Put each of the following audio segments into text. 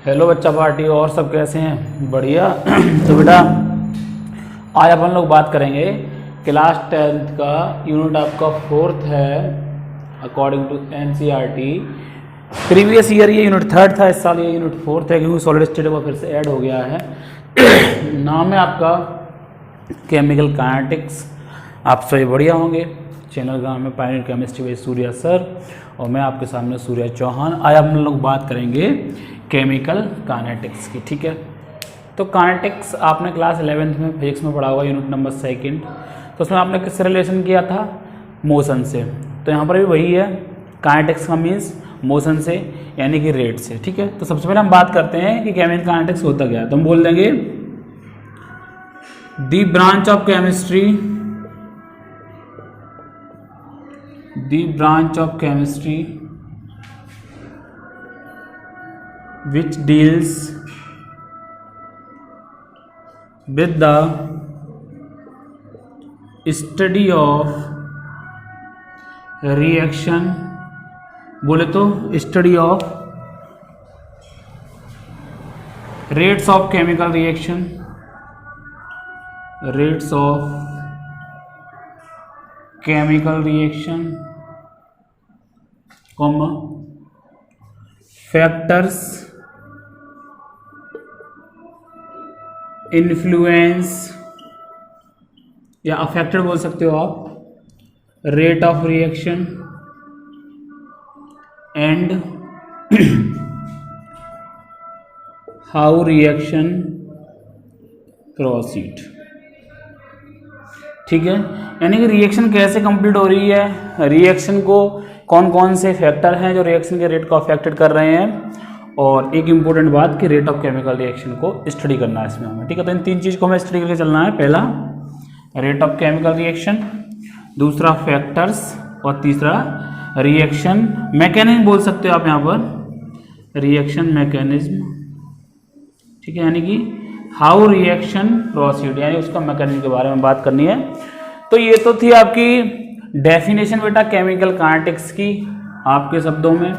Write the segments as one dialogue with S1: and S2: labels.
S1: Hello बच्चा party, और सब कैसे हैं? बढ़िया। तो बेटा आज अपन लोग बात करेंगे क्लास 10th का यूनिट आपका 4th है according to NCERT. Previous year ये यूनिट 3rd था, इस साल ये यूनिट 4th है क्योंकि सॉलिड स्टेट में फिर से ऐड हो गया है। नाम है आपका केमिकल काइनेटिक्स। आप सभी बढ़िया होंगे। चैनल का नाम है Pioneer chemistry bye Surya sir और मैं आपके सामने सूर्या चौहान। आज हम लोग बात करेंगे केमिकल काइनेटिक्स की। ठीक है, तो काइनेटिक्स आपने क्लास 11th में फिजिक्स में पढ़ा होगा, यूनिट नंबर 2। तो उसमें आपने किससे रिलेशन किया था? मोशन से। तो यहाँ पर भी वही है, काइनेटिक्स का मीन्स मोशन से यानी कि रेट से। ठीक है, तो सबसे पहले हम बात करते हैं कि केमिकल काइनेटिक्स होता क्या है। तो हम बोल देंगे दी branch of chemistry, the branch of chemistry which deals with the study of reaction, बोले तो study of rates of chemical reaction, rates of chemical reaction, comma factors influence या अफेक्टेड बोल सकते हो आप, rate of reaction and how reaction proceed. ठीक है, यानी कि रिएक्शन कैसे कंप्लीट हो रही है, रिएक्शन को कौन कौन से फैक्टर हैं जो रिएक्शन के रेट को अफेक्टेड कर रहे हैं, और एक इंपॉर्टेंट बात कि रेट ऑफ केमिकल रिएक्शन को स्टडी करना है इसमें हमें। ठीक है, तो इन तीन चीज़ को हमें स्टडी करके चलना है। पहला रेट ऑफ केमिकल रिएक्शन, दूसरा फैक्टर्स, और तीसरा रिएक्शन मैकेनिज्म बोल सकते हो आप यहाँ पर, रिएक्शन मैकेनिज्म। ठीक है, यानी कि हाउ रिएक्शन प्रोसीड, यानी उसका मैकेनिज्म के बारे में बात करनी है। तो ये तो थी आपकी डेफिनेशन बेटा केमिकल काइनेटिक्स की, आपके शब्दों में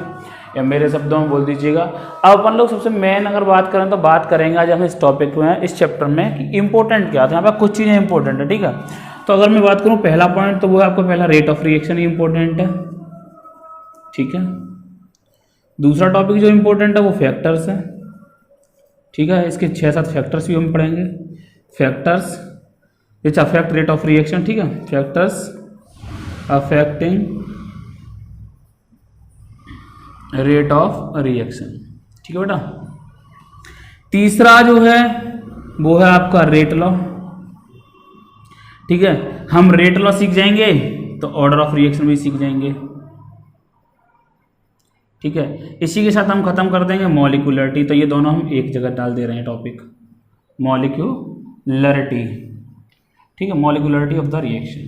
S1: या मेरे शब्दों में बोल दीजिएगा। अब अपन लोग सबसे मेन अगर बात करें तो बात करेंगे आज हम इस टॉपिक में, इस चैप्टर में, कि इंपॉर्टेंट क्या था। यहाँ पर कुछ चीज़ें इंपॉर्टेंट है। ठीक है, तो अगर मैं बात करूँ पहला पॉइंट तो वो है आपको पहला rate of reaction he important है। ठीक है, दूसरा टॉपिक जो इंपॉर्टेंट है वो फैक्टर्स है। ठीक है, इसके 6-7 फैक्टर्स भी हम पढ़ेंगे। Factors which affect rate of reaction. ठीक है, factors affecting rate of reaction. ठीक है बेटा, तीसरा जो है वो है आपका रेट लॉ। ठीक है, हम रेट लॉ सीख जाएंगे तो ऑर्डर ऑफ रिएक्शन भी सीख जाएंगे। ठीक है, इसी के साथ हम खत्म कर देंगे मॉलिक्यूलरिटी। तो ये दोनों हम एक जगह डाल दे रहे हैं टॉपिक, मॉलिक्यूलरिटी। ठीक है, molecularity of the reaction,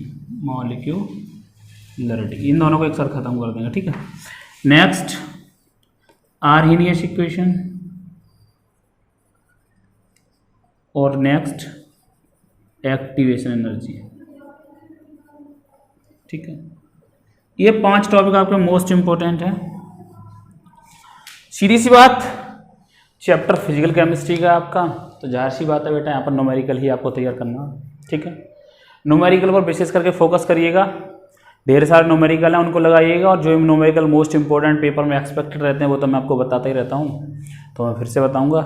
S1: molecularity, इन दोनों को एक साथ खत्म कर देंगे। ठीक है, नेक्स्ट आर्हेनियस इक्वेशन, और नेक्स्ट एक्टिवेशन एनर्जी। ठीक है, ये 5 टॉपिक आपके मोस्ट इंपॉर्टेंट है। सीधी सी बात, चैप्टर फिजिकल केमिस्ट्री का आपका, तो जाहिर सी बात है बेटा यहाँ पर न्यूमेरिकल ही आपको तैयार करना है। ठीक है, न्यूमेरिकल पर विशेष करके फोकस करिएगा। ढेर सारे न्यूमेरिकल हैं, उनको लगाइएगा, और जो न्यूमेरिकल मोस्ट इंपॉर्टेंट पेपर में एक्सपेक्टेड रहते हैं वो तो मैं आपको बताता ही रहता हूँ, तो मैं फिर से बताऊँगा।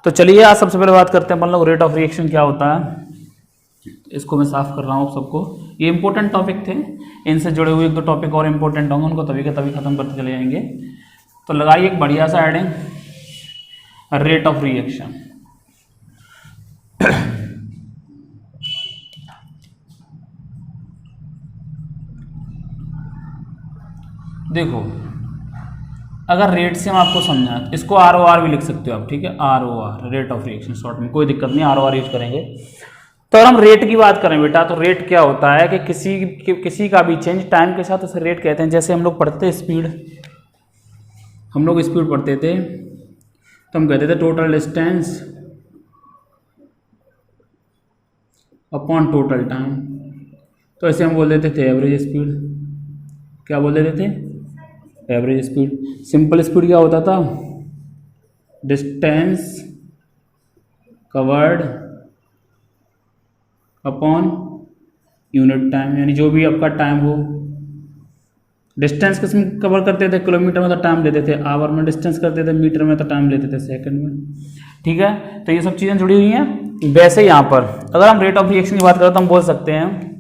S1: तो चलिए आज सबसे पहले बात करते हैं अपन लोग रेट ऑफ रिएक्शन क्या होता है। इसको मैं साफ कर रहा हूँ सबको, ये इंपॉर्टेंट टॉपिक थे, इनसे जुड़े हुए 1-2 टॉपिक और इंपॉर्टेंट होंगे, उनको तभी के तभी खत्म करते चले जाएंगे। तो लगाइए एक बढ़िया सा हेडिंग, रेट ऑफ रिएक्शन। देखो, अगर रेट से हम आपको समझा, इसको ROR भी लिख सकते हो आप। ठीक है, ROR, rate of reaction short में, कोई दिक्कत नहीं, ROR यूज करेंगे। तो अगर हम रेट की बात करें बेटा, तो रेट क्या होता है कि किसी का भी चेंज टाइम के साथ उसे रेट कहते हैं। जैसे हम लोग पढ़ते थे स्पीड, हम लोग स्पीड पढ़ते थे तो हम कहते थे total distance upon total time. तो ऐसे हम बोल देते थे एवरेज स्पीड। क्या बोल देते थे? Average speed. सिंपल स्पीड क्या होता था? Distance covered upon unit time, यानी जो भी आपका टाइम हो, डिस्टेंस किसमें कवर करते थे, किलोमीटर में तो टाइम लेते थे, आवर में डिस्टेंस करते थे, मीटर में तो टाइम लेते थे सेकंड में। ठीक है, तो ये सब चीज़ें जुड़ी हुई हैं। वैसे यहाँ पर अगर हम रेट ऑफ रिएक्शन की बात करें तो हम बोल सकते हैं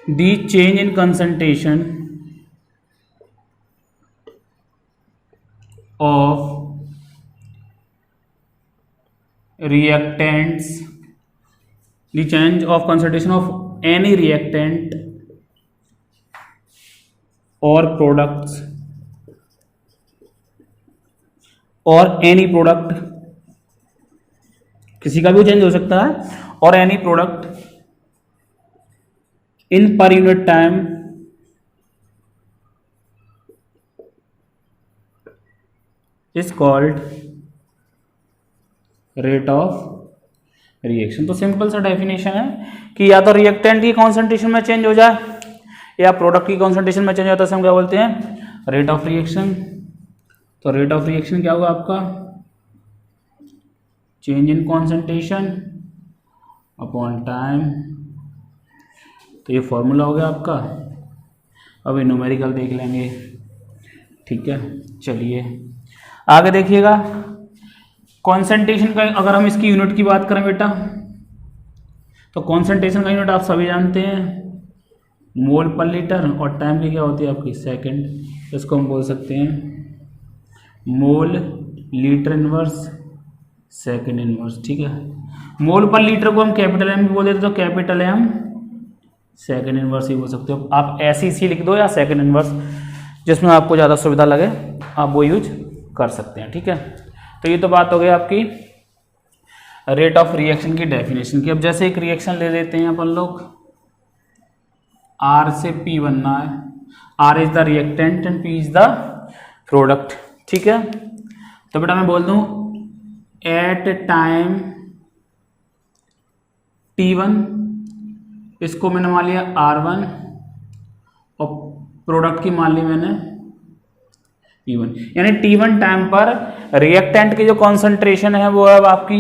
S1: the change in concentration of reactants, the change of concentration of any reactant or products or any product, किसी का भी चेंज हो सकता है, और any product in per unit time is called rate of reaction. तो सिंपल सा definition है कि या तो रिएक्टेंट की कॉन्सेंट्रेशन में चेंज हो जाए या प्रोडक्ट की कॉन्सेंट्रेशन में चेंज होता है, हम क्या बोलते हैं, रेट ऑफ रिएक्शन। तो रेट ऑफ रिएक्शन क्या होगा आपका, change in concentration upon time. तो ये फॉर्मूला हो गया आपका। अब ये न्यूमेरिकल देख लेंगे। ठीक है, चलिए आगे देखिएगा। कॉन्सेंट्रेशन का अगर हम इसकी यूनिट की बात करें बेटा, तो कॉन्सेंट्रेशन का यूनिट आप सभी जानते हैं मोल पर लीटर, और टाइम की क्या होती है आपकी सेकंड। इसको हम बोल सकते हैं mole litre inverse second inverse. ठीक है, मोल पर लीटर को हम कैपिटल एम भी बोल देते, तो कैपिटल एम सेकंड इनवर्स ही बोल सकते हो। आप SEC लिख दो या सेकंड इनवर्स, जिसमें आपको ज़्यादा सुविधा लगे आप वो यूज कर सकते हैं। ठीक है, तो ये तो बात हो गई आपकी रेट ऑफ रिएक्शन की डेफिनेशन की। अब जैसे एक रिएक्शन ले लेते हैं अपन लोग, R से P बनना है, R is the reactant and P is the product. ठीक है, तो बेटा मैं बोल दूं एट टाइम T1, इसको मैंने मान लिया R1 और प्रोडक्ट की मान ली मैंने P1, यानी T1 टाइम पर रिएक्टेंट की जो कॉन्सेंट्रेशन है वो है आपकी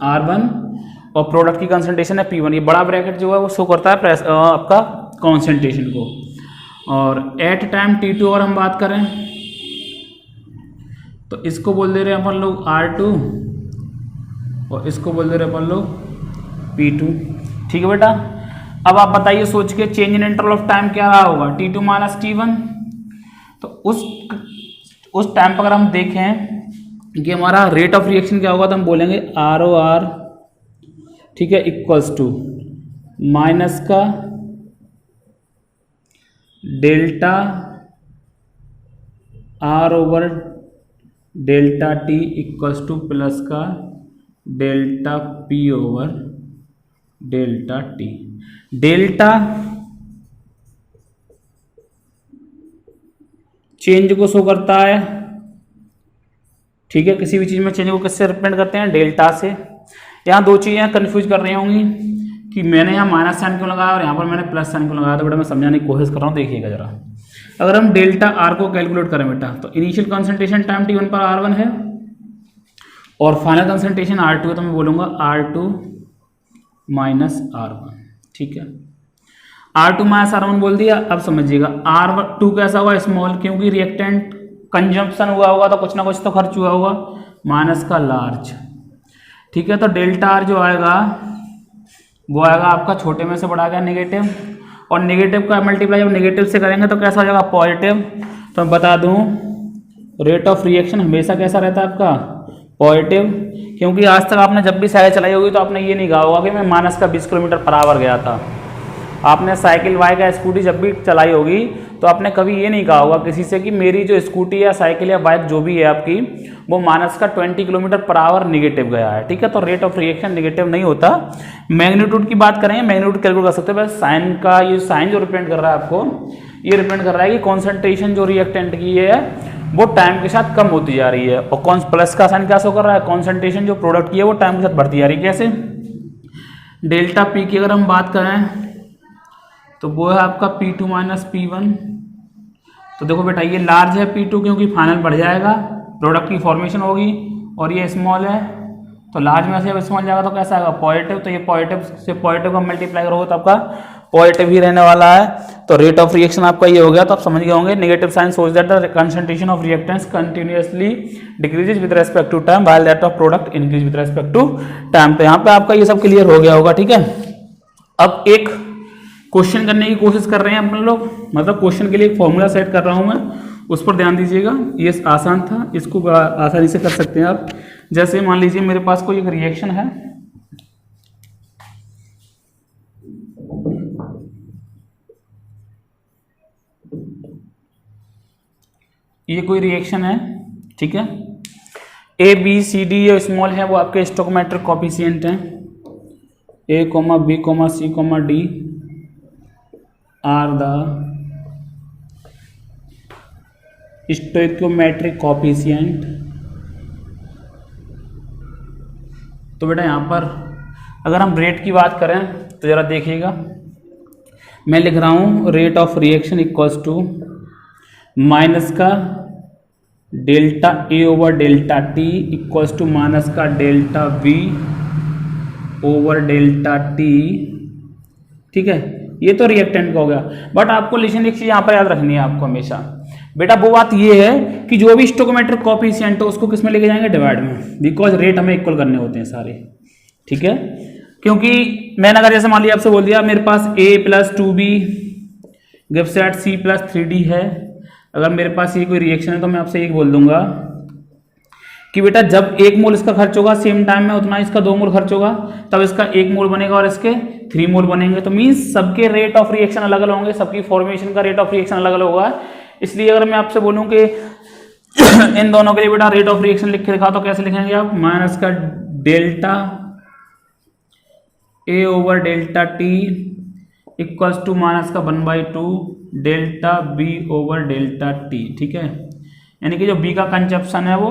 S1: R1 और प्रोडक्ट की कॉन्सेंट्रेशन है P1। ये बड़ा ब्रैकेट जो है वो शो करता है आपका कॉन्सेंट्रेशन को। और एट टाइम T2 और हम बात करें तो इसको बोल दे रहे हैं अपन लोग R2 और इसको बोल दे रहे हैं अपन लोग P2। ठीक है बेटा, अब आप बताइए सोच के change in interval of time क्या रहा होगा, T2 माइनस T1। तो उस टाइम पर अगर हम देखें कि हमारा रेट ऑफ रिएक्शन क्या होगा, तो हम बोलेंगे ROR, ठीक है, इक्वल्स टू माइनस का delta R over delta T equals to plus का delta P over delta T। Delta change को शो करता है, ठीक है, किसी भी चीज में चेंज को किससे रिप्रेजेंट करते हैं, डेल्टा से। यहाँ दो चीजें कंफ्यूज कर रही होंगी कि मैंने यहाँ माइनस साइन क्यों लगाया और यहाँ पर मैंने प्लस साइन क्यों लगाया, तो बेटा मैं समझाने की कोशिश कर रहा हूँ, देखिएगा जरा। अगर हम डेल्टा आर को कैलकुलेट करें बेटा, तो इनिशियल कंसंट्रेशन टाइम T1 पर R1 है और फाइनल कंसंट्रेशन R2 है, तो मैं बोलूँगा R2 माइनस R1। ठीक है, R2 माइनस R1 बोल दिया। अब समझिएगा R2 कैसा हुआ, स्मॉल, क्योंकि रिएक्टेंट कंजम्पशन हुआ होगा तो कुछ ना कुछ तो खर्च हुआ होगा, माइनस का लार्ज। ठीक है, तो डेल्टा आर जो आएगा वो आएगा आपका छोटे में से बड़ा गया नेगेटिव, और नेगेटिव का मल्टीप्लाई जब नेगेटिव से करेंगे तो कैसा हो जाएगा, पॉजिटिव। तो मैं बता दूं रेट ऑफ रिएक्शन हमेशा कैसा रहता है आपका, पॉजिटिव, क्योंकि आज तक आपने जब भी साइकिल चलाई होगी तो आपने ये नहीं कहा होगा कि मैं माइनस का 20 किलोमीटर पर आवर गया था। आपने साइकिल बाइक या स्कूटी जब भी चलाई होगी तो आपने कभी ये नहीं कहा होगा किसी से कि मेरी जो स्कूटी या साइकिल या बाइक जो भी है आपकी वो माइनस का 20 किलोमीटर पर आवर निगेटिव गया है। ठीक है, तो रेट ऑफ रिएक्शन निगेटिव नहीं होता। मैग्नीट्यूड की बात करें, मैग्नीट्यूड कैलकुलेट कर सकते हैं, बस साइन का ये साइन जो रिप्रेजेंट कर रहा है आपको, ये रिप्रेजेंट कर रहा है कि कॉन्सेंट्रेशन जो रिएक्टेंट की है वो टाइम के साथ कम होती जा रही है, और प्लस का साइन क्या शो कर रहा है, कॉन्सेंट्रेशन जो प्रोडक्ट की है वो टाइम के साथ बढ़ती जा रही है। कैसे, डेल्टा पी की अगर हम बात करें तो वो है आपका P2 माइनस P1। तो देखो बेटा ये लार्ज है P2 क्योंकि फाइनल बढ़ जाएगा, प्रोडक्ट की फॉर्मेशन होगी और ये स्मॉल है तो लार्ज में से जब स्मॉल जाएगा तो कैसा आएगा पॉजिटिव, तो ये पॉजिटिव से पॉजिटिव का मल्टीप्लाई करोगे तो आपका पॉजिटिव ही रहने वाला है। तो रेट ऑफ रिएक्शन आपका ये हो गया, तो आप समझ गए होंगे negative sign shows that the concentration of reactants continuously decreases with respect to time while that of product increase with respect to time. तो यहाँ पे आपका ये सब क्लियर हो गया होगा, ठीक है। अब एक क्वेश्चन करने की कोशिश कर रहे हैं अपन लोग, मतलब क्वेश्चन के लिए एक फॉर्मूला सेट कर रहा हूं मैं, उस पर ध्यान दीजिएगा। ये आसान था, इसको आसानी से कर सकते हैं आप। जैसे मान लीजिए मेरे पास कोई एक रिएक्शन है, ये कोई रिएक्शन है, ठीक है। ए बी सी डी ये स्मॉल है, वो आपके स्टोइकोमेट्रिक कोएफिशिएंट हैं। A comma B comma C comma D are the stoichiometric coefficient. तो बेटा यहाँ पर अगर हम रेट की बात करें तो जरा देखिएगा, मैं लिख रहा हूँ rate of reaction equals to minus का delta A over delta T equals to minus का delta V over delta T, ठीक है। ये तो रिएक्टेंट का हो गया, बट आपको लेकिन एक चीज यहाँ पर याद रखनी है आपको हमेशा बेटा, वो बात ये है कि जो भी स्टोइकोमेट्रिक कोएफिशिएंट है उसको किस में लेके जाएंगे, डिवाइड में, बिकॉज रेट हमें इक्वल करने होते हैं सारे, ठीक है। क्योंकि मैंने अगर जैसे मान लिया आपसे बोल दिया मेरे पास a plus 2b gives eight c plus 3d है, अगर मेरे पास ये कोई रिएक्शन है तो मैं आपसे एक बोल दूंगा कि बेटा जब 1 मोल इसका खर्च होगा सेम टाइम में उतना इसका 2 मोल खर्च होगा, तब इसका 1 मोल बनेगा और इसके 3 मोल बनेंगे। तो मीन्स सबके रेट ऑफ रिएक्शन अलग अलग होंगे, सबकी फॉर्मेशन का रेट ऑफ रिएक्शन अलग अलग होगा। इसलिए अगर मैं आपसे बोलूं कि इन दोनों के लिए बेटा रेट ऑफ रिएक्शन लिख के दिखा तो कैसे लिखेंगे आप, माइनस का delta A over delta T equals to minus का 1/2 delta B over delta T, ठीक है। यानी कि जो बी का कंजप्शन है वो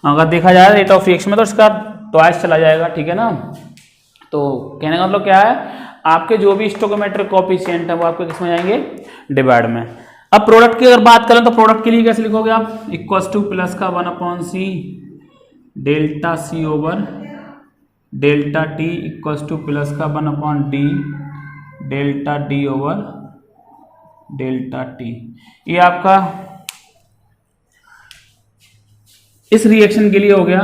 S1: अगर देखा जाए रेट ऑफ रिएक्शन में तो इसका ट्वाइस चला जाएगा, ठीक है ना। तो कहने का मतलब क्या है, आपके जो भी स्टोइकोमेट्रिक कोएफिशिएंट है वो आपके किस में जाएंगे, डिवाइड में। अब प्रोडक्ट की अगर बात करें तो प्रोडक्ट के लिए कैसे लिखोगे आप, इक्वल्स टू प्लस का 1/c delta C over delta T equals to plus का 1/d delta D over delta T. ये आपका इस रिएक्शन के लिए हो गया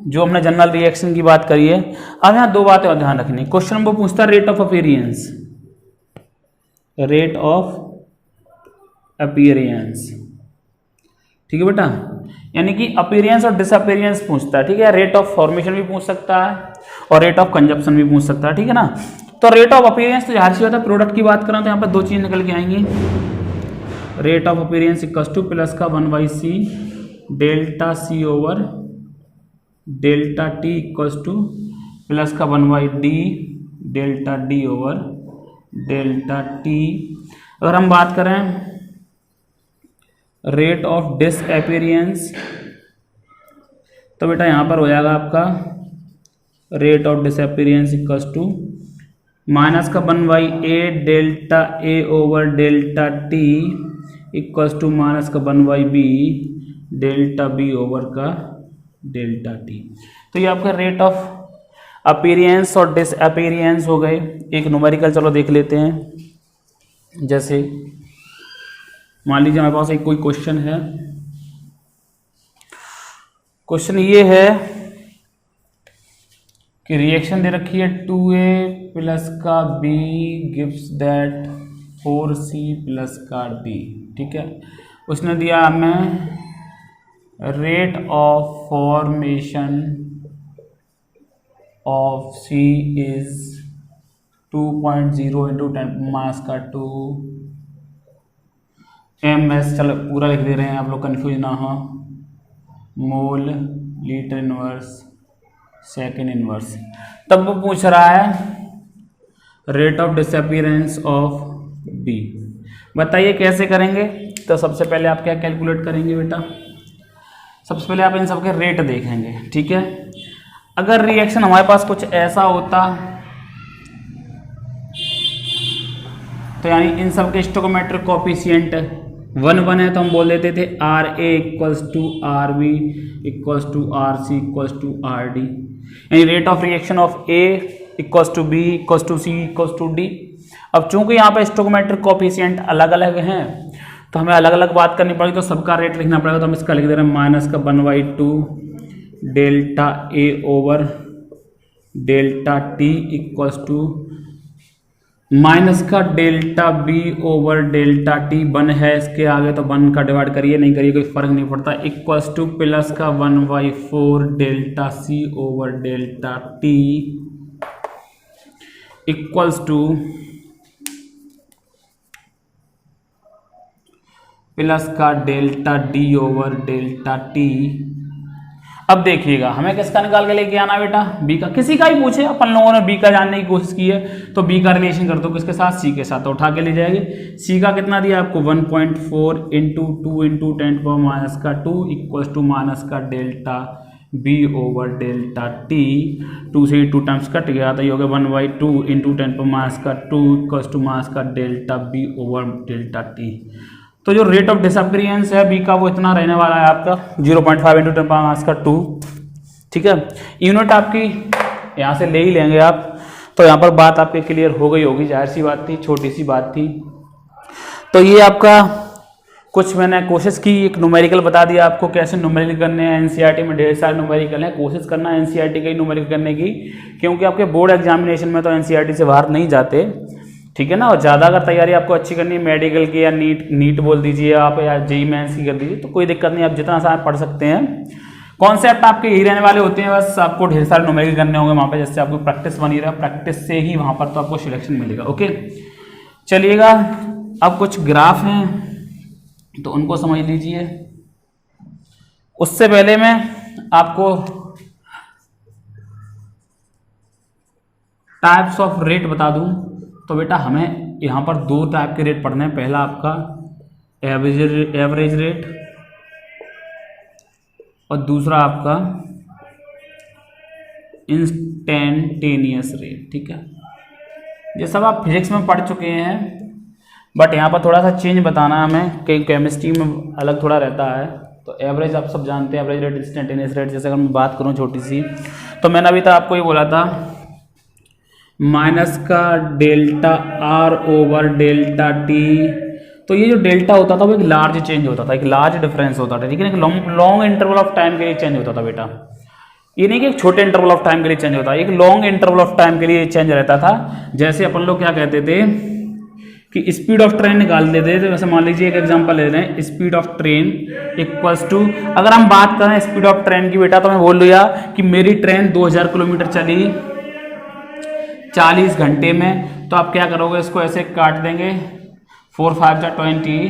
S1: जो हमने जनरल रिएक्शन की बात करी है। अब यहाँ दो बातें और ध्यान रखनी, क्वेश्चन नंबर पूछता है rate of appearance, rate of appearance, ठीक है बेटा। यानी कि अपीयरेंस और डिसअपीयरेंस पूछता है, ठीक है। रेट ऑफ फॉर्मेशन भी पूछ सकता है और रेट ऑफ कंजप्शन भी पूछ सकता है, ठीक है ना। तो रेट ऑफ अपीयरेंस तो जाहिर सी बात है, प्रोडक्ट की बात करें तो यहाँ पर दो चीज निकल के आएंगी, rate of appearance equals to plus का 1/c delta C over delta T equals to plus का 1/d delta D over delta T. अगर हम बात करें रेट ऑफ डिसअपीयरेंस तो बेटा यहाँ पर हो जाएगा आपका rate of disappearance equals to minus का 1/a delta A over delta T equals to minus का 1/b डेल्टा बी ओवर का डेल्टा टी। तो ये आपका रेट ऑफ अपीयरेंस और डिसअपीयरेंस हो गए। एक न्यूमेरिकल चलो देख लेते हैं। जैसे मान लीजिए हमारे पास एक कोई क्वेश्चन है, क्वेश्चन ये है कि रिएक्शन दे रखी है 2a प्लस का b gives that 4c plus का d, ठीक है। उसने दिया हमें rate of formation of c is 2.0 into 10⁻²। ms चलो पूरा लिख दे रहे हैं, आप लोग कंफ्यूज ना हो, mole litre inverse second inverse. तब वो पूछ रहा है rate of disappearance of b। बताइए कैसे करेंगे। तो सबसे पहले आप क्या कैलकुलेट करेंगे बेटा, सबसे पहले आप इन सब के रेट देखेंगे, ठीक है। अगर रिएक्शन हमारे पास कुछ ऐसा होता तो यानी इन सब के स्टोइकोमेट्रिक कोएफिशिएंट वन वन है तो हम बोल देते थे R A equals to R B equals to R C equals to R D, यानी rate of reaction of A equals to B equals to C equals to D. अब चूंकि यहाँ पे स्टोइकोमेट्रिक कोएफिशिएंट अलग अलग हैं तो हमें अलग अलग बात करनी पड़ेगी, तो सबका रेट लिखना पड़ेगा। तो हम इसका लिख दे रहे हैं माइनस का 1/2 delta A over delta T equals to minus का delta B over delta T, one है इसके आगे तो वन का डिवाइड करिए नहीं करिए कोई फर्क नहीं पड़ता, इक्वल्स टू प्लस का 1/4 delta C over delta T equals to plus का delta D over delta t. अब देखिएगा हमें किसका निकाल के लेके आना बेटा, बी का। किसी का ही पूछे, अपन लोगों ने बी का जानने की कोशिश की है तो बी का रिलेशन कर दो किसके साथ, सी के साथ, तो उठा के ले जाएंगे। सी का कितना दिया आपको 1.4 into 2 into 10⁻2 equals to minus का delta B over delta T, 2 से 2 टाइम्स कट गया तो ये हो गया 1/2 इंटू 10⁻2 इक्वल्स टू माइनस का delta B over delta T. तो जो रेट ऑफ डिसअपीयरेंस है बी का वो इतना रहने वाला है आपका 0.5 इंटू 10⁻2, ठीक है। यूनिट आपकी यहाँ से ले ही लेंगे आप, तो यहाँ पर बात आपकी क्लियर हो गई होगी, जाहिर सी बात थी, छोटी सी बात थी। तो ये आपका कुछ मैंने कोशिश की, एक न्यूमेरिकल बता दिया आपको कैसे न्यूमेरिकल करने हैं। एनसीईआरटी में ढेर सारे न्यूमेरिकल हैं, कोशिश करना एनसीईआरटी का ही न्यूमेरिकल करने की, क्योंकि आपके बोर्ड एग्जामिनेशन में तो एनसीईआरटी से बाहर नहीं जाते, ठीक है ना। और ज़्यादा अगर तैयारी आपको अच्छी करनी है मेडिकल की या नीट बोल दीजिए आप, या जेईई मेंस की कर दीजिए, तो कोई दिक्कत नहीं, आप जितना आसान पढ़ सकते हैं। कॉन्सेप्ट आपके यही रहने वाले होते हैं, बस आपको ढेर सारे न्यूमेरिकल करने होंगे वहाँ पे, जिससे आपको प्रैक्टिस बनी रहा, प्रैक्टिस से ही वहाँ पर तो आपको सिलेक्शन मिलेगा। ओके चलिएगा, अब कुछ ग्राफ हैं तो उनको समझ लीजिए। उससे पहले मैं आपको टाइप्स ऑफ रेट बता दूं, तो बेटा हमें यहाँ पर 2 टाइप के रेट पढ़ने हैं। पहला आपका एवरेज रेट और दूसरा आपका इंस्टेंटेनियस रेट, ठीक है। ये सब आप फिजिक्स में पढ़ चुके हैं, बट यहाँ पर थोड़ा सा चेंज बताना है हमें, कहीं केमिस्ट्री में अलग थोड़ा रहता है। तो एवरेज आप सब जानते हैं, एवरेज रेट, इंस्टेंटेनियस रेट। जैसे अगर मैं बात करूँ छोटी सी, तो मैंने अभी तक आपको ये बोला था माइनस का delta R over delta T, तो ये जो डेल्टा होता था वो एक लार्ज चेंज होता था, एक लार्ज डिफरेंस होता था, ठीक है। एक लॉन्ग इंटरवल ऑफ टाइम के लिए चेंज होता था बेटा, ये नहीं कि एक छोटे इंटरवल ऑफ टाइम के लिए चेंज होता, एक लॉन्ग इंटरवल ऑफ टाइम के लिए चेंज रहता था। जैसे अपन लोग क्या कहते थे कि स्पीड ऑफ ट्रेन निकाल देते थे, वैसे मान लीजिए एक एग्जांपल ले रहे हैं, speed of train equals to, अगर हम बात करें स्पीड ऑफ ट्रेन की बेटा, तो मैं बोल दिया कि मेरी ट्रेन 2000 किलोमीटर चली 40 घंटे में, तो आप क्या करोगे, इसको ऐसे काट देंगे 4 5 20,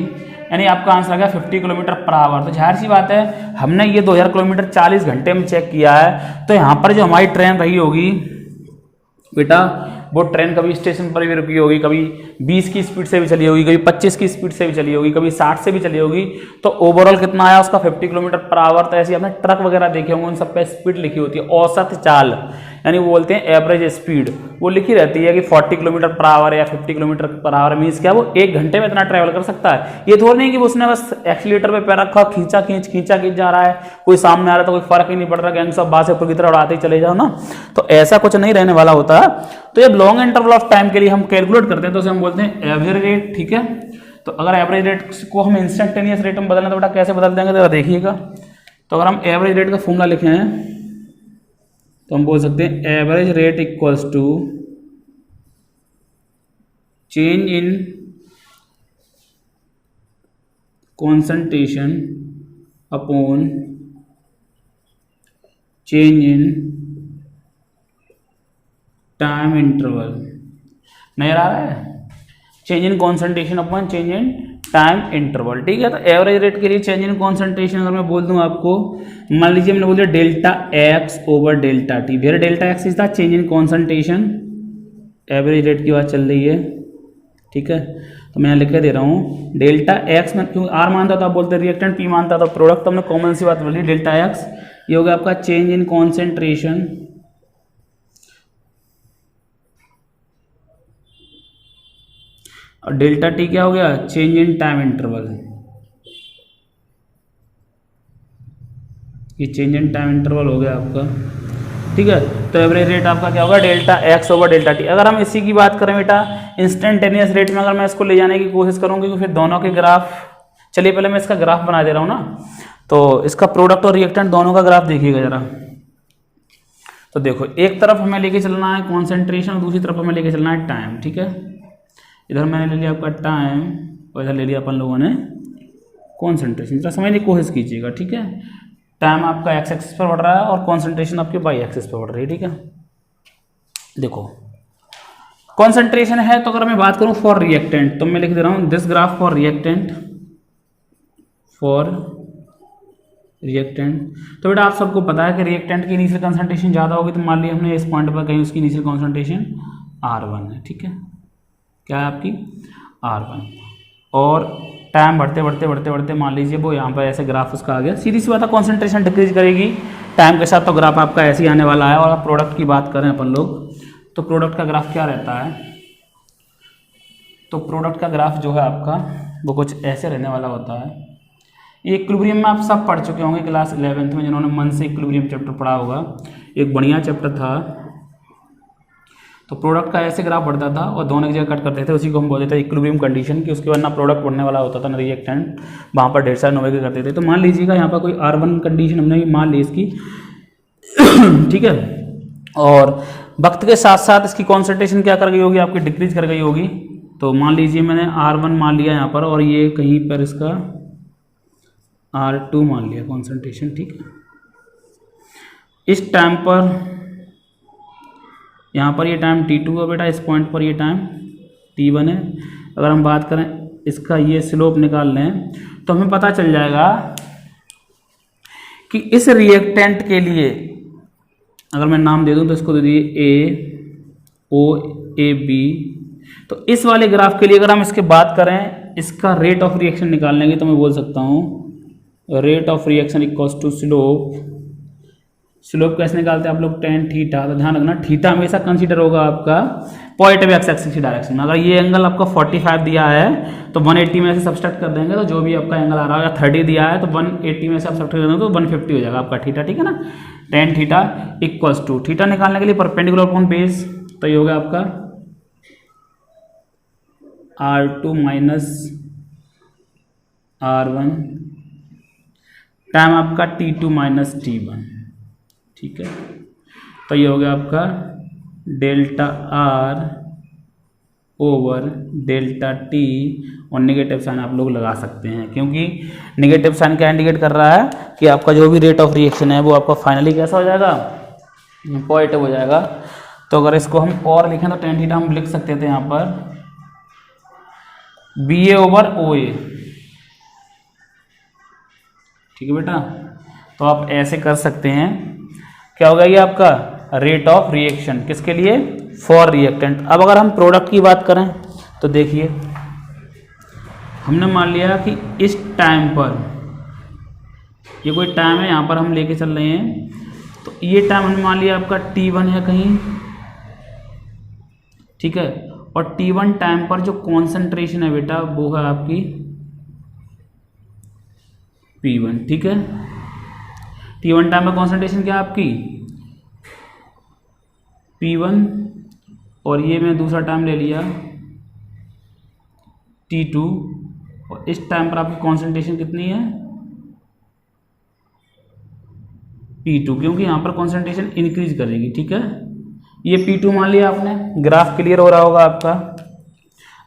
S1: यानी आपका आंसर आ गया 50 किलोमीटर पर आवर। तो जाहिर सी बात है, हमने ये 2000 किलोमीटर 40 घंटे में चेक किया है, तो यहाँ पर जो हमारी ट्रेन रही होगी बेटा, वो ट्रेन कभी स्टेशन पर भी रुकी होगी, कभी 20 की स्पीड से भी चली होगी, कभी 25 की स्पीड से भी चली होगी, कभी 60 से भी चली होगी, तो ओवरऑल कितना आया उसका 50 किलोमीटर पर आवर। तो ऐसे आपने ट्रक वगैरह देखे होंगे, उन सब पे स्पीड लिखी होती है, औसत चाल, यानी वो बोलते हैं एवरेज स्पीड, वो लिखी रहती है कि 40 किलोमीटर पर आवर या 50 किलोमीटर पर आवर, मीन्स क्या वो 1 घंटे में इतना ट्रैवल कर सकता है। ये थोड़ा नहीं कि उसने बस एक्सीलेटर पे पैर रखा, खींचा खींच जा रहा है, कोई सामने आ रहा है तो कोई फर्क ही नहीं पड़ रहा, गैंग्स ऑफ वासेपुर की तरह उड़ाते ही चले जाओ ना, तो ऐसा कुछ नहीं रहने वाला होता। तो ये लॉन्ग इंटरवल ऑफ टाइम के लिए हम कैलकुलेट करते हैं, तो उसे हम बोलते हैं एवरेज रेट, ठीक है। तो अगर एवरेज रेट को हम इंस्टेंटेनियस रेट में बदलना, तो बेटा कैसे बदल देंगे जरा देखिएगा। तो अगर हम एवरेज रेट का फॉर्मूला लिखे हैं, तो हम बोल सकते हैं average rate equals to change in concentration upon change in time interval. नजर आ रहा है, change in concentration upon change in time interval, ठीक है। तो एवरेज रेट के लिए चेंज इन कॉन्सेंट्रेशन अगर मैं बोल दूं आपको, मान लीजिए मैंने बोल दिया delta X over delta T, where delta X is the change in concentration, average rate की बात चल रही है, ठीक है। तो मैं लिख दे रहा हूँ डेल्टा एक्स में, क्योंकि आर मानता था आप बोलते रिएक्टेंट, पी मानता था प्रोडक्ट, तो हमने कॉमन सी बात बोली, डेल्टा एक्स ये हो गया आपका चेंज इन कॉन्सेंट्रेशन और डेल्टा टी क्या हो गया, चेंज इन टाइम इंटरवल, ये चेंज इन टाइम इंटरवल हो गया आपका, ठीक है। तो एवरेज रेट आपका क्या होगा, delta X over delta T. अगर हम इसी की बात करें बेटा इंस्टेंटेनियस रेट में, अगर मैं इसको ले जाने की कोशिश करूँगी तो फिर दोनों के ग्राफ, चलिए पहले मैं इसका ग्राफ बना दे रहा हूँ ना, तो इसका प्रोडक्ट और रिएक्टेंट दोनों का ग्राफ देखिएगा जरा। तो देखो एक तरफ हमें लेके चलना है कॉन्सेंट्रेशन, दूसरी तरफ हमें लेके चलना है टाइम, ठीक है। इधर मैंने ले लिया आपका टाइम और इधर ले लिया अपन लोगों ने कॉन्सेंट्रेशन। जरा समझने की कोशिश कीजिएगा, ठीक है। टाइम आपका एक्स एक्सिस पर बढ़ रहा है और कॉन्सेंट्रेशन आपके वाई एक्सिस पर बढ़ रही है, ठीक है। देखो कॉन्सेंट्रेशन है, तो अगर मैं बात करूं फॉर रिएक्टेंट, तो मैं लिख दे रहा हूं this graph for reactant, for reactant. तो बेटा आप सबको पता है कि रिएक्टेंट की इनिशियल कॉन्सेंट्रेशन ज़्यादा होगी, तो मान लिया हमने इस पॉइंट पर कहीं उसकी इनिशियल कॉन्सेंट्रेशन R1 है, ठीक है। क्या है आपकी R1, और टाइम बढ़ते बढ़ते बढ़ते बढ़ते मान लीजिए वो यहाँ पर ऐसे ग्राफ उसका आ गया। सीधी सी बात है कॉन्सेंट्रेशन डिक्रीज करेगी टाइम के साथ, तो ग्राफ आपका ऐसे ही आने वाला है। और प्रोडक्ट की बात करें अपन लोग, तो प्रोडक्ट का ग्राफ क्या रहता है, तो प्रोडक्ट का ग्राफ जो है आपका वो कुछ ऐसे रहने वाला होता है। ये इक्विलिब्रियम में आप सब पढ़ चुके होंगे क्लास 11th में, जिन्होंने मन से इक्विलिब्रियम चैप्टर पढ़ा होगा, एक बढ़िया चैप्टर था। तो प्रोडक्ट का ऐसे ग्राफ बढ़ता था और दोनों की जगह कट करते थे, उसी को हम बोलते थे इक्विलिब्रियम कंडीशन की। उसके बाद ना प्रोडक्ट बढ़ने वाला होता था ना रिएक्टेंट, वहाँ पर ढेर सारे नोवे के करते थे। तो मान लीजिएगा यहाँ पर कोई R1 कंडीशन हमने मान ली इसकी ठीक है, और वक्त के साथ साथ इसकी कॉन्सेंट्रेशन क्या कर गई होगी आपकी, डिक्रीज कर गई होगी। तो मान लीजिए मैंने R1 मान लिया यहाँ पर, और ये कहीं पर इसका R2 मान लिया कॉन्सेंट्रेशन, ठीक है। इस टाइम पर यहाँ पर ये टाइम T2 है बेटा, इस पॉइंट पर ये टाइम T1 है। अगर हम बात करें इसका ये स्लोप निकाल लें, तो हमें पता चल जाएगा कि इस रिएक्टेंट के लिए अगर मैं नाम दे दूं तो इसको दे दिए AOAB। तो इस वाले ग्राफ के लिए अगर हम इसके बात करें, इसका रेट ऑफ रिएक्शन निकाल लेंगे, तो मैं बोल सकता हूँ rate of reaction equals to slope. Slope कैसे निकालते हैं आप लोग, टेन थीटा। तो ध्यान रखना थीटा हमेशा कंसीडर होगा आपका पॉजिटिव एक्स एक्सिस की डायरेक्शन में। अगर ये एंगल आपका 45 दिया है तो 180 में से सब्सट्रैक्ट कर देंगे, तो जो भी आपका एंगल आ रहा है, 30 दिया है तो 180 में से आप सब्सट्रैक्ट कर देंगे तो 150 हो जाएगा आपका थीटा, ठीक है ना। Tan theta equals to, theta निकालने के लिए परपेंडिकुलर अपॉन बेस, तो ये होगा आपका R2 माइनस R1, टाइम आपका T2 माइनस T1, ठीक है। तो ये हो गया आपका delta R over delta T, और नेगेटिव साइन आप लोग लगा सकते हैं, क्योंकि नेगेटिव साइन क्या इंडिकेट कर रहा है कि आपका जो भी रेट ऑफ रिएक्शन है वो आपका फाइनली कैसा हो जाएगा, पॉजिटिव हो जाएगा। तो अगर इसको हम और लिखें तो टेन थीटा हम लिख सकते थे यहाँ पर BA ओवर OA, ठीक है बेटा। तो आप ऐसे कर सकते हैं, क्या होगा ये आपका रेट ऑफ रिएक्शन किसके लिए, फॉर रिएक्टेंट। अब अगर हम प्रोडक्ट की बात करें तो देखिए हमने मान लिया कि इस टाइम पर ये कोई टाइम है, यहाँ पर हम लेके चल रहे हैं, तो ये टाइम हमने मान लिया आपका T1 है कहीं, ठीक है। और T1 टाइम पर जो कॉन्सेंट्रेशन है बेटा वो है आपकी P1, ठीक है। T1 टाइम पर कॉन्सेंट्रेशन क्या है आपकी P1, और ये मैं दूसरा टाइम ले लिया T2, और इस टाइम पर आपकी कॉन्सेंट्रेशन कितनी है P2, क्योंकि यहाँ पर कॉन्सेंट्रेशन इंक्रीज करेगी, ठीक है। ये P2 मान लिया आपने, ग्राफ क्लियर हो रहा होगा आपका।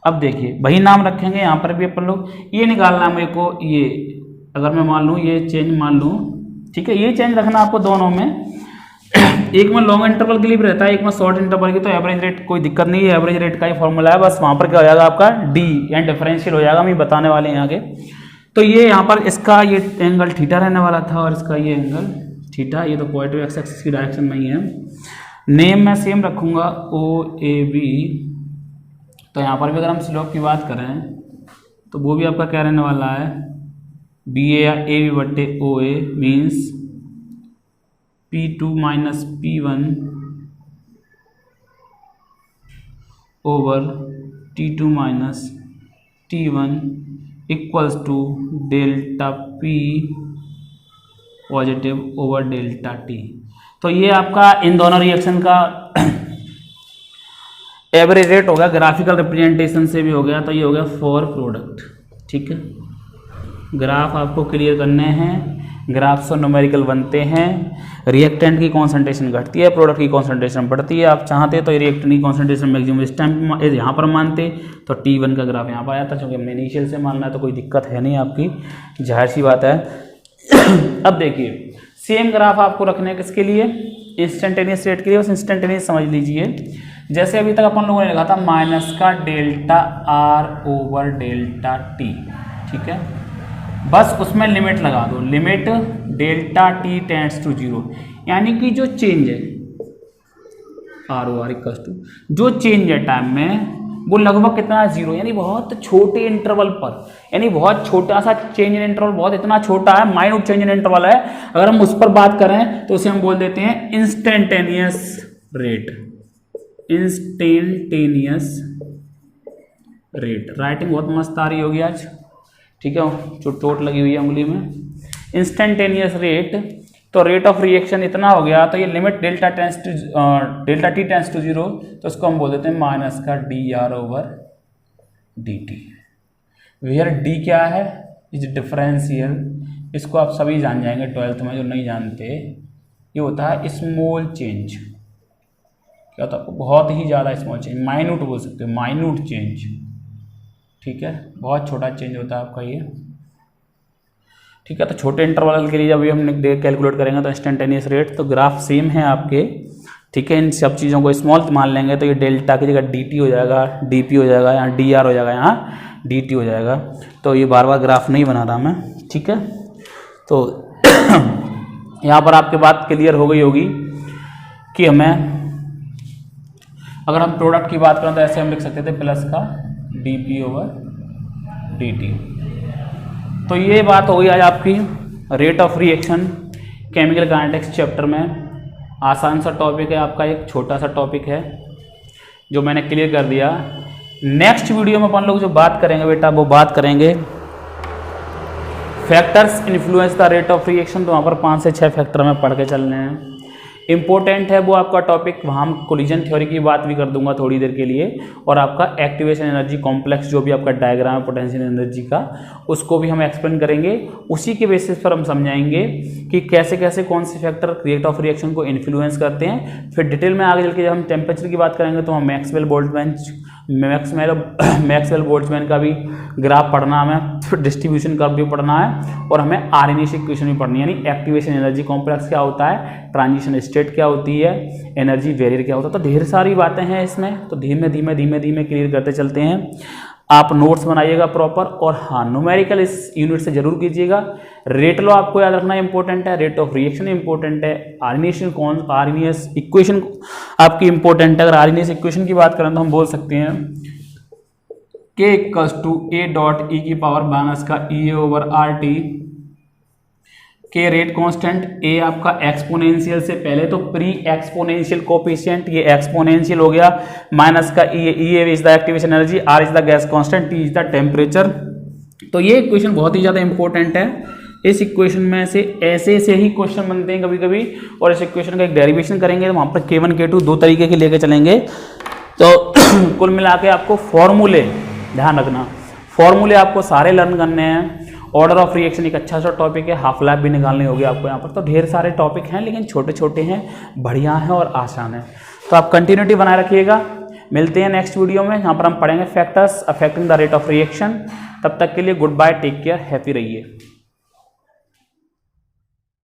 S1: अब देखिए वही नाम रखेंगे यहाँ पर भी अपन लोग, ये निकालना मेरे को, ये अगर मैं मान लूँ ये चेंज मान लूँ, ठीक है। ये चेंज रखना आपको दोनों में, एक में लॉन्ग इंटरवल के लिए भी रहता है, एक में शॉर्ट इंटरवल की। तो एवरेज रेट कोई दिक्कत नहीं है, एवरेज रेट का ही फॉर्मूला है, बस वहाँ पर क्या हो जाएगा आपका D यानी डिफरेंशियल हो जाएगा, हम ये बताने वाले हैं आगे। तो ये यहाँ पर इसका ये एंगल थीटा रहने वाला था और इसका ये एंगल थीटा, ये तो पॉजिटिव एक्स एक्सिस की डायरेक्शन में ही है। नेम मैं सेम रखूँगा OAB। तो यहाँ पर भी अगर हम स्लोप की बात करें तो वो भी आपका क्या रहने वाला है, BA या AB बट्टे OA means P2 minus P1 over T2 minus T1 equals to delta P positive over delta T. तो ये आपका इन दोनों रिएक्शन का एवरेज रेट हो गया, ग्राफिकल रिप्रेजेंटेशन से भी हो गया। तो ये हो गया फॉर प्रोडक्ट। ठीक है, ग्राफ आपको क्लियर करने हैं, ग्राफ से न्यूमेरिकल बनते हैं। रिएक्टेंट की कॉन्सेंट्रेशन घटती है, प्रोडक्ट की कॉन्सेंट्रेशन बढ़ती है। आप चाहते तो रिएक्टेंट की कॉन्सेंट्रेशन मैक्सिमम इस टाइम यहाँ पर मानते तो T1 का ग्राफ यहाँ पर आया था। क्योंकि हमने इनिशियल से मानना है तो कोई दिक्कत है नहीं आपकी, जाहिर सी बात है। अब देखिए सेम ग्राफ आपको रखने हैं किसके लिए, इंस्टेंटेनियस रेट के लिए। बस इंस्टेंटेनियस समझ लीजिए। जैसे अभी तक अपन लोगों ने लिखा था माइनस का delta R over delta T. ठीक है, बस उसमें लिमिट लगा दो, limit delta T tends to 0, यानी कि जो चेंज है R O R equals to, जो चेंज है टाइम में वो लगभग कितना 0, यानी बहुत छोटे इंटरवल पर, यानी बहुत छोटा सा चेंज इन इंटरवल, बहुत इतना छोटा है, माइन्यूट चेंज इन इंटरवल है। अगर हम उस पर बात करें तो उसे हम बोल देते हैं instantaneous rate. Instantaneous rate, writing बहुत मस्त आ रही होगी आज। ठीक है, जो चोट लगी हुई है उंगली में। इंस्टेंटेनियस रेट, तो रेट ऑफ रिएक्शन इतना हो गया, तो ये limit delta T tends to 0, तो इसको हम बोल देते हैं माइनस का D R over D T. Where D क्या है, इज डिफरेंशियल। इसको आप सभी जान जाएंगे 12th में, जो नहीं जानते। ये होता है स्मॉल चेंज। क्या होता है, बहुत ही ज़्यादा स्मॉल चेंज, माइन्यूट बोल सकते हो, माइन्यूट चेंज। ठीक है, बहुत छोटा चेंज होता है आपका ये। ठीक है, तो छोटे इंटरवल के लिए जब भी हम कैलकुलेट करेंगे तो इंस्टेंटेनियस रेट, तो ग्राफ सेम है आपके। ठीक है, इन सब चीज़ों को स्मॉल मान लेंगे तो ये डेल्टा की जगह dt हो जाएगा, dp हो जाएगा, यहाँ dr हो जाएगा, यहाँ dt हो जाएगा। तो ये बार बार ग्राफ नहीं बना रहा मैं। ठीक है, तो यहाँ पर आपके बात क्लियर हो गई होगी कि हमें, अगर हम प्रोडक्ट की बात करें तो ऐसे हम लिख सकते थे प्लस का dp ओवर dt। तो ये बात हो गई आज आपकी rate of reaction chemical kinetics chapter में। आसान सा टॉपिक है आपका, एक छोटा सा टॉपिक है जो मैंने क्लियर कर दिया। नेक्स्ट वीडियो में अपन लोग जो बात करेंगे बेटा, वो बात करेंगे factors influence the rate of reaction. तो वहाँ पर 5 से 6 फैक्टर में पढ़ के चलने हैं, इंपॉर्टेंट है वो आपका टॉपिक। वहाँ हम कोलिजन थ्योरी की बात भी कर दूंगा थोड़ी देर के लिए, और आपका एक्टिवेशन एनर्जी कॉम्प्लेक्स जो भी आपका डायग्राम है पोटेंशियल एनर्जी का, उसको भी हम एक्सप्लेन करेंगे। उसी के बेसिस पर हम समझाएंगे कि कैसे कैसे कौन से फैक्टर रेट ऑफ रिएक्शन को इन्फ्लुएंस करते हैं। फिर डिटेल में आगे चल के जब हम टेम्परेचर की बात करेंगे तो हम मैक्सवेल बोल्ट्जमैन का भी ग्राफ पढ़ना हमें, फिर डिस्ट्रीब्यूशन कर्व भी पढ़ना है, और हमें आरएनएस इक्वेशन भी पढ़नी है, यानी एक्टिवेशन एनर्जी कॉम्प्लेक्स क्या होता है, ट्रांजिशन स्टेट क्या होती है, एनर्जी वेरियर क्या होता है। तो ढेर सारी बातें हैं इसमें, तो धीमे धीमे क्लियर करते चलते हैं। आप नोट्स बनाइएगा प्रॉपर, और हाँ न्यूमेरिकल इस यूनिट से जरूर कीजिएगा। रेट लॉ आपको याद रखना इंपॉर्टेंट है, रेट ऑफ रिएक्शन इंपॉर्टेंट है, आरएनएस इक्वेशन आपकी इंपॉर्टेंट है। अगर आरएनएस इक्वेशन की बात करें तो हम बोल सकते हैं K equals to A dot E की पावर माइनस का E over RT। K rate constant, A आपका एक्सपोनेंशियल से पहले तो प्री एक्सपोनेंशियल कोफिशिएंट, ये एक्सपोनेंशियल हो गया, माइनस का E is the activation energy, R is the gas constant, T is the temperature. तो ये इक्वेशन बहुत ही ज़्यादा इंपॉर्टेंट है। इस इक्वेशन में से ऐसे से ही क्वेश्चन बनते हैं कभी कभी, और इस इक्वेशन का एक डेरिवेशन करेंगे तो वहाँ पर K1 K2 दो तरीके के लेके चलेंगे। तो कुल मिला के आपको फॉर्मूले ध्यान रखना, फॉर्मूले आपको सारे लर्न करने हैं। ऑर्डर ऑफ रिएक्शन एक अच्छा सा टॉपिक है, हाफ लाइफ भी निकालनी होगी आपको यहाँ पर। तो ढेर सारे टॉपिक हैं लेकिन छोटे छोटे हैं, बढ़िया हैं और आसान है। तो आप कंटिन्यूटी बनाए रखिएगा। मिलते हैं नेक्स्ट वीडियो में, यहाँ पर हम पढ़ेंगे factors affecting the rate of reaction. तब तक के लिए good bye, take care, happy रहिए।